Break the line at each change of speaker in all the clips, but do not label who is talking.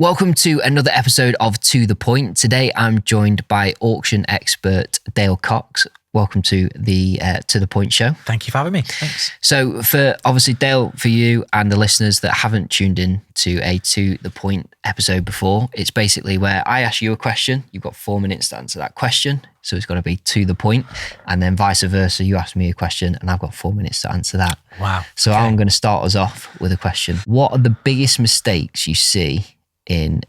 Welcome to another episode of To The Point. Today I'm joined by auction expert Dale Cox. Welcome to the Point show.
Thank you for having me. Thanks.
So for obviously Dale, for you and the listeners that haven't tuned in to a To The Point episode before, it's basically where I ask you a question. You've got 4 minutes to answer that question. So it's got to be to the point, and then vice versa. You ask me a question and I've got 4 minutes to answer that.
Wow.
So
Okay.
I'm going to start us off with a question. What are the biggest mistakes you see in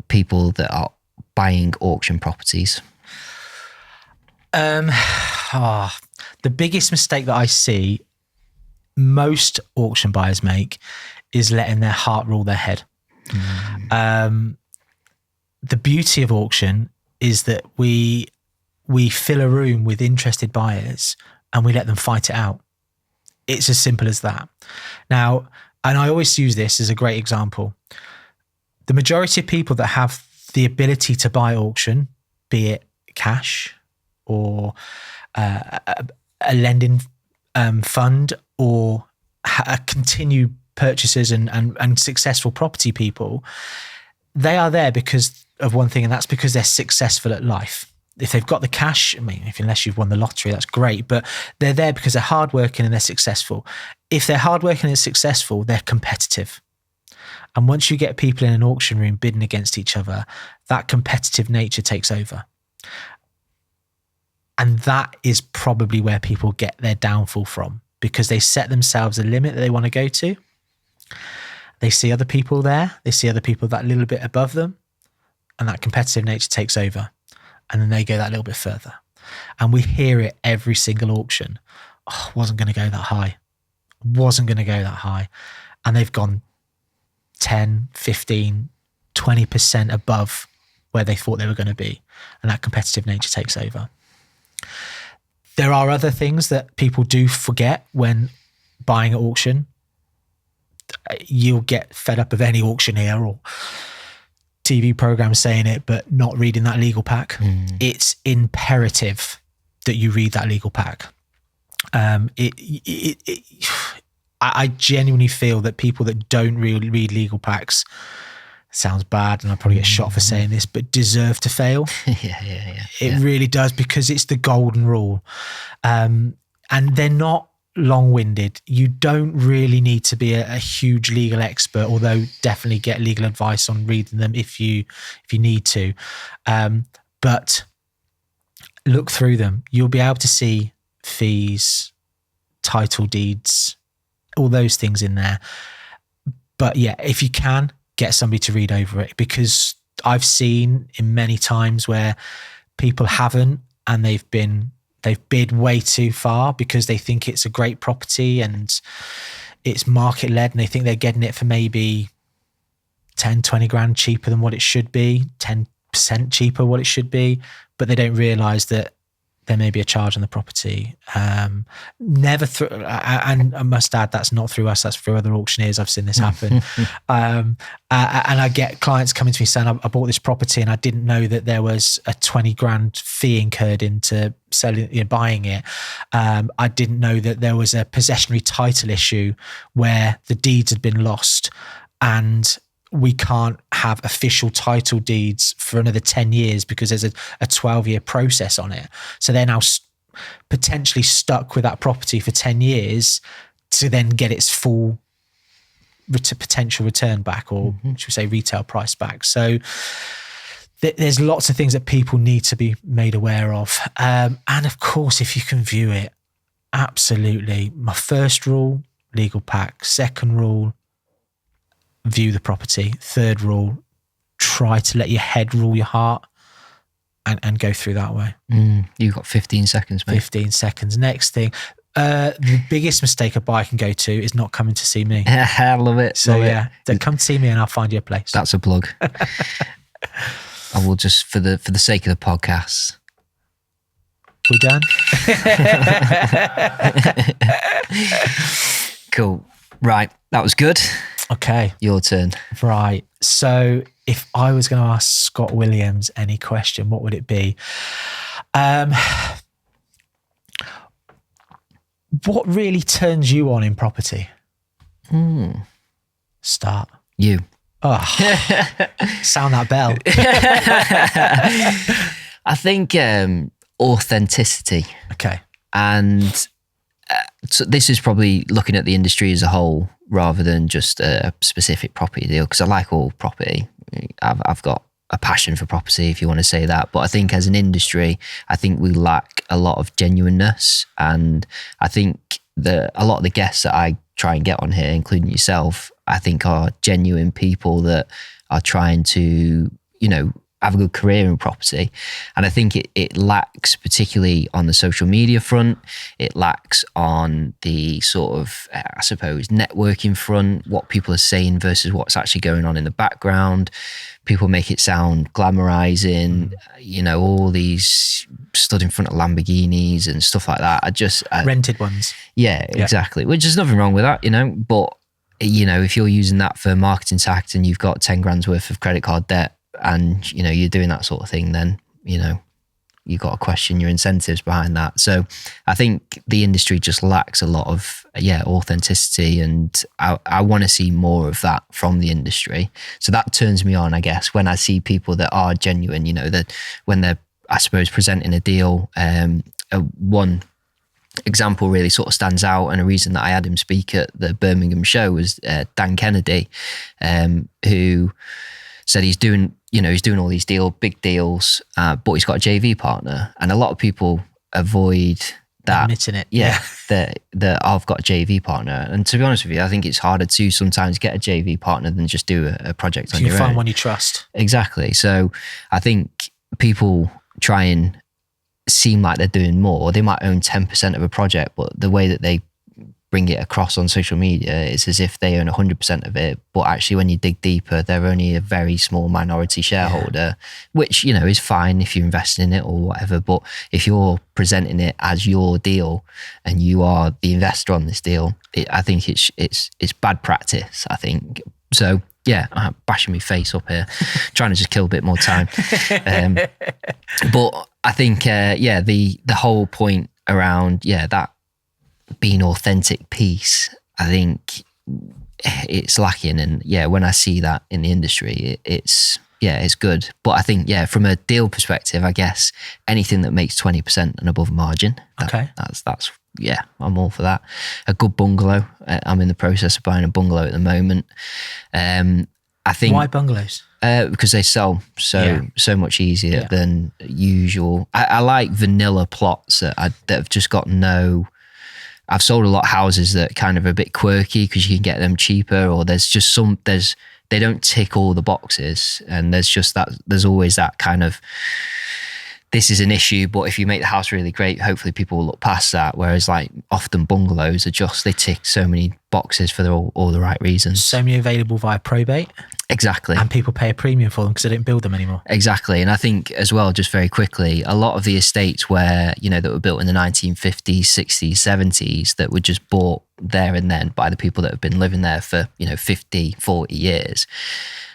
people that are buying auction properties?
The biggest mistake that I see most auction buyers make is letting their heart rule their head. The beauty of auction is that we fill a room with interested buyers and we let them fight it out. It's as simple as that. Now, and I always use this as a great example. The majority of people that have the ability to buy auction, be it cash or a lending fund or continue purchases and successful property people, they are there because of one thing, and that's because they're successful at life. If they've got the cash, I mean, unless you've won the lottery, that's great, but they're there because they're hardworking and they're successful. If they're hardworking and successful, they're competitive. And once you get people in an auction room bidding against each other, that competitive nature takes over. And that is probably where people get their downfall from, because they set themselves a limit that they want to go to. They see other people there. They see other people that little bit above them, and that competitive nature takes over. And then they go that little bit further. And we hear it every single auction. Oh, wasn't going to go that high. Wasn't going to go that high. And they've gone 10, 15, 20% above where they thought they were going to be. And that competitive nature takes over. There are other things that people do forget when buying at auction. You'll get fed up of any auctioneer or TV program saying it, but not reading that legal pack. It's imperative that you read that legal pack. I genuinely feel that people that don't really read legal packs, sounds bad and I'll probably get shot for saying this, but deserve to fail.
Yeah.
It really does, because it's the golden rule. And they're not long-winded. You don't really need to be a huge legal expert, although definitely get legal advice on reading them if you need to. But look through them. You'll be able to see fees, title deeds, all those things in there. But yeah, if you can, get somebody to read over it, because I've seen in many times where people haven't, and they've bid way too far because they think it's a great property and it's market led, and they think they're getting it for maybe 10, 20 grand cheaper than what it should be, 10% cheaper what it should be, but they don't realize that there may be a charge on the property. Never through, and I must add, that's not through us, that's through other auctioneers. I've seen this happen. And I get clients coming to me saying, I bought this property and I didn't know that there was a 20 grand fee incurred into selling, buying it. I didn't know that there was a possessionary title issue where the deeds had been lost, and we can't have official title deeds for another 10 years because there's a 12-year process on it. So they're now potentially stuck with that property for 10 years to then get its full potential return back, or should we say retail price back. So there's lots of things that people need to be made aware of. And of course, if you can view it, absolutely. My first rule, legal pack. Second rule, view the property. Third rule, try to let your head rule your heart, and go through that way.
You've got 15 seconds, mate.
15 seconds. Next thing, the biggest mistake a buyer can go to is not coming to see me.
I love it.
So
love it.
Come to see me and I'll find you a place.
That's a plug. I will just, for the sake of the podcast.
We done?
Cool. Right. That was good.
Okay.
Your turn.
Right. So if I was going to ask Scott Williams any question, what would it be? What really turns you on in property?
Hmm.
Start.
You.
Oh, sound that bell.
I think authenticity.
Okay.
And so this is probably looking at the industry as a whole rather than just a specific property deal, because I like all property. I've got a passion for property, if you want to say that. But I think as an industry, I think we lack a lot of genuineness. And I think that a lot of the guests that I try and get on here, including yourself, I think are genuine people that are trying to, have a good career in property. And I think it lacks, particularly on the social media front. It lacks on the sort of, I suppose, networking front, what people are saying versus what's actually going on in the background. People make it sound glamorizing, all these stood in front of Lamborghinis and stuff like that.
Rented ones.
Yeah, exactly. Which is nothing wrong with that, but, if you're using that for marketing tactics and you've got 10 grand's worth of credit card debt, and you're doing that sort of thing, then you've got to question your incentives behind that. So I think the industry just lacks a lot of authenticity, and I want to see more of that from the industry. So that turns me on, I guess, when I see people that are genuine, that when they're, I suppose, presenting a deal. One example really sort of stands out, and a reason that I had him speak at the Birmingham show was Dan Kennedy, who said he's doing all these big deals, but he's got a JV partner. And a lot of people avoid that.
Admitting it.
Yeah. That I've got a JV partner. And to be honest with you, I think it's harder to sometimes get a JV partner than just do a project on your own.
You find one you trust.
Exactly. So I think people try and seem like they're doing more. They might own 10% of a project, but the way that they bring it across on social media, it's as if they own 100% of it. But actually, when you dig deeper, they're only a very small minority shareholder, which, is fine if you invest in it or whatever. But if you're presenting it as your deal and you are the investor on this deal, I think it's bad practice, I think. So, yeah, I'm bashing my face up here, trying to just kill a bit more time. But I think, the whole point around, that being authentic piece, I think it's lacking. And when I see that in the industry, it's good. But I think, from a deal perspective, I guess anything that makes 20% and above margin, that's I'm all for that. A good bungalow. I'm in the process of buying a bungalow at the moment. I think,
why bungalows?
Because they sell so much easier than usual. I like vanilla plots that have just got no. I've sold a lot of houses that kind of are a bit quirky because you can get them cheaper, or they don't tick all the boxes, and there's always that kind of, this is an issue, but if you make the house really great, hopefully people will look past that. Whereas like often bungalows they tick so many boxes for all the right reasons.
So many available via probate. Exactly. And people pay a premium for them because they didn't build them anymore.
Exactly. And I think as well, just very quickly, a lot of the estates where, that were built in the 1950s, 60s, 70s that were just bought there and then by the people that have been living there for, 50, 40 years.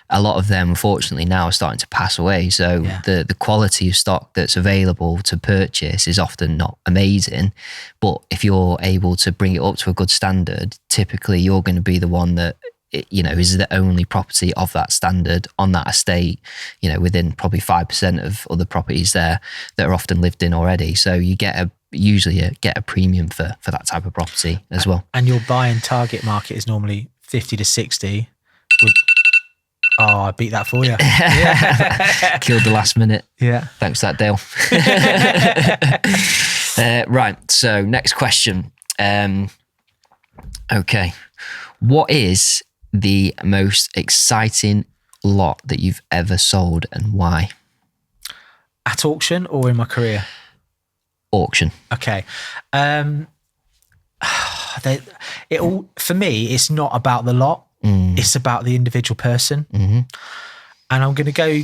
A lot of them, unfortunately, now are starting to pass away. So the quality of stock that's available to purchase is often not amazing. But if you're able to bring it up to a good standard, typically you're going to be the one that, is the only property of that standard on that estate, within probably 5% of other properties there that are often lived in already. So you usually get a premium for that type of property as well.
And your buying target market is normally 50 to 60. I beat that for you.
Killed the last minute.
Yeah.
Thanks for that, Dale. Right. So next question. Okay. What is the most exciting lot that you've ever sold, and why?
At auction or in my career?
Auction.
Okay. For me, it's not about the lot. It's about the individual person.
Mm-hmm.
And I'm going to go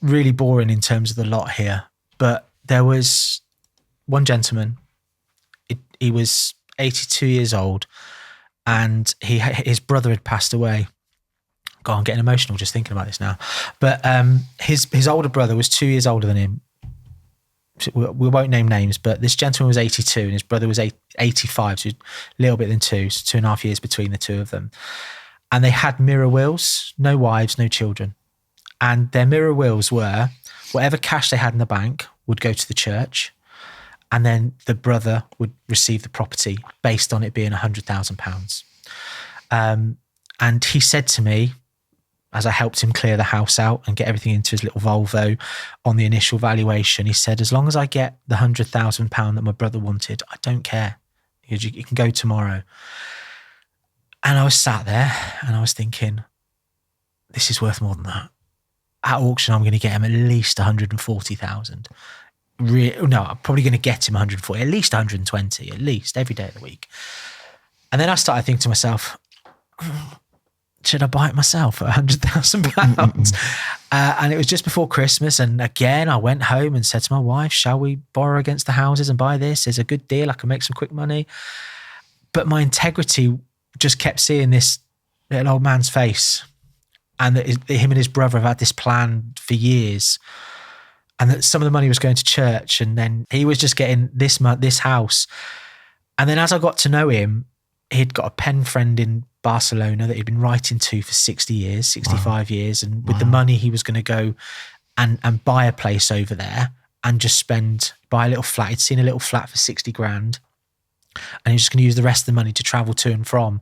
really boring in terms of the lot here. But there was one gentleman, he was 82 years old, and his brother had passed away. God, I'm getting emotional just thinking about this now. But his older brother was 2 years older than him. We won't name names, but this gentleman was 82 and his brother was 85, so a little bit than 2.5 years between the two of them. And they had mirror wills, no wives, no children. And their mirror wills were whatever cash they had in the bank would go to the church, and then the brother would receive the property based on it being £100,000. And he said to me, as I helped him clear the house out and get everything into his little Volvo on the initial valuation, he said, as long as I get the £100,000 that my brother wanted, I don't care. You can go tomorrow. And I was sat there and I was thinking, this is worth more than that. At auction, I'm going to get him at least 140,000. No, I'm probably going to get him 140, at least 120, at least every day of the week. And then I started thinking to myself, should I buy it myself at £100,000? And it was just before Christmas. And again, I went home and said to my wife, shall we borrow against the houses and buy this? It's a good deal. I can make some quick money. But my integrity just kept seeing this little old man's face, and that him and his brother have had this plan for years, and that some of the money was going to church, and then he was just getting this house. And then as I got to know him, he'd got a pen friend in Barcelona that he'd been writing to for 60 years, 65 years. And with the money, he was going to go and buy a place over there and just buy a little flat. He'd seen a little flat for 60 grand. And he was just going to use the rest of the money to travel to and from.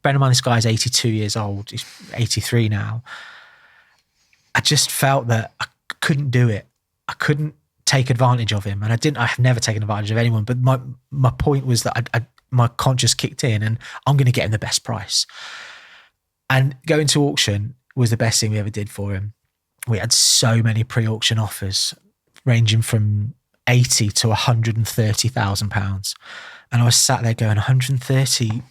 Bear in mind, this guy's 82 years old. He's 83 now. I just felt that I couldn't do it. I couldn't take advantage of him. And I have never taken advantage of anyone. But my point was that my conscience kicked in, and I'm going to get him the best price. And going to auction was the best thing we ever did for him. We had so many pre-auction offers ranging from 80 to 130,000 pounds. And I was sat there going, 130, you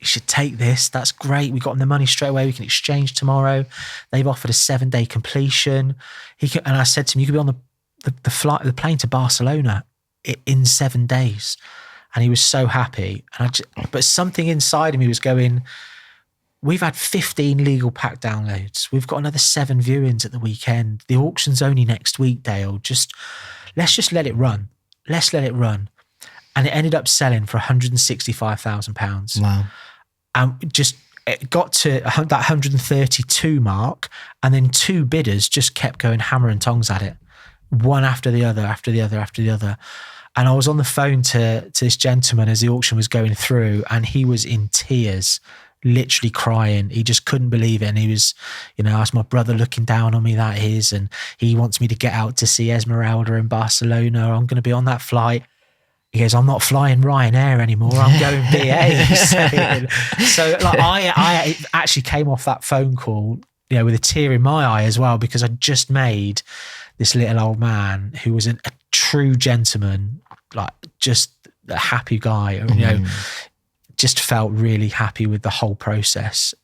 should take this. That's great. We got him the money straight away. We can exchange tomorrow. They've offered a 7-day completion. And I said to him, you could be on the plane to Barcelona in 7 days. And he was so happy. But something inside of me was going, we've had 15 legal pack downloads. We've got another 7 viewings at the weekend. The auction's only next week, Dale. Let's just let it run. Let's let it run. And it ended up selling for £165,000.
Wow.
And it got to that 132 mark, and then 2 bidders just kept going hammer and tongs at it, one after the other, after the other, after the other. And I was on the phone to this gentleman as the auction was going through, and he was in tears, literally crying. He just couldn't believe it. And he was, asked my brother looking down on me, that is, and he wants me to get out to see Esmeralda in Barcelona. I'm going to be on that flight. He goes, I'm not flying Ryanair anymore. I'm going BA. So I actually came off that phone call, with a tear in my eye as well, because I just made this little old man who was a true gentleman, just a happy guy, just felt really happy with the whole process.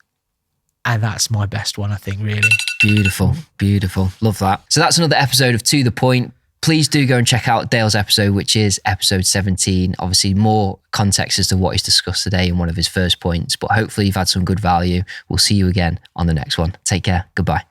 And that's my best one, I think, really.
Beautiful, beautiful. Love that. So that's another episode of To The Point. Please do go and check out Dale's episode, which is episode 17. Obviously, more context as to what he's discussed today in one of his first points, but hopefully you've had some good value. We'll see you again on the next one. Take care. Goodbye.